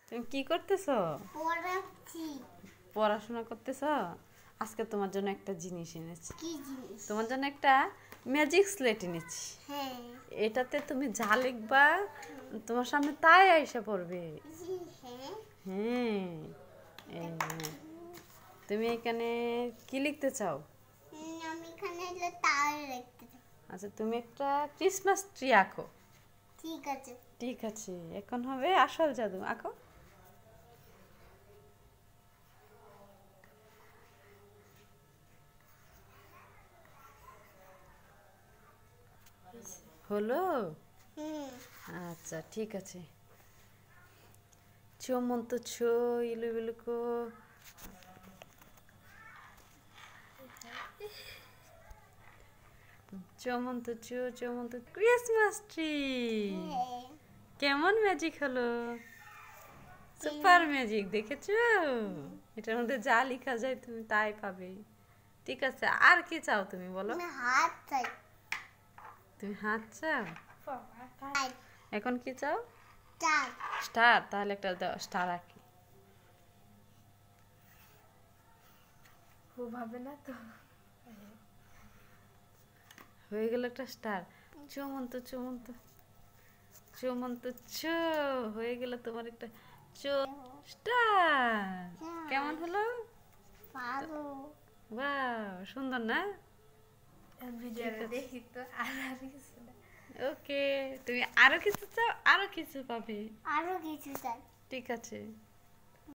তুমি কি করতেছো? পড়াচ্ছি। পড়াশোনা করতেছো? আজকে তোমার জন্য একটা জিনিস এনেছি। কি জিনিস? তোমার জন্য একটা ম্যাজিক স্লেট এনেছি। হ্যাঁ। এটাতে তুমি যা লিখবা তোমার সামনে তাই আইসা পড়বে। হ্যাঁ। হ্যাঁ। এই নে। তুমি এখানে কি লিখতে চাও? আমি এখানে তার লিখতে চাই। আচ্ছা, তুমি একটা ক্রিসমাস ট্রি আঁকো। ঠিক আছে। ঠিক আছে, এখন হবে আসল জাদু। আঁকো। হলো? হুম। আচ্ছা, ঠিক আছে। চমন্ত ছো ইলু বিলুকো। চমন্ত চো চমন্ত ক্রিসমাস ট্রি। হ্যাঁ। কেমন ম্যাজিক হলো? সুপার ম্যাজিক, দেখেছো? এটার মধ্যে যা লেখা যায় তুমি তাই পাবে। ঠিক আছে, আর কি চাও তুমি বলো? আমি হাত চাই। তুমি হাত চাও? চাই। এখন কি চাও? চাই। স্টার। তাহলে একটা স্টার আঁকি। ও ভাবে না তো। হয়ে গেল একটা স্টার। চমন্ত চমন্ত চমন্ত চো হয়ে গেল তোমার একটা চো স্টার। কেমন হলো? ভালো। বাহ, সুন্দর না? ভিডিওটা দেখি তো আর কিছু না। ওকে, তুমি আরো কিছু চাও? আরো কিছু পাবে। আরো কিছু চাই। ঠিক আছে।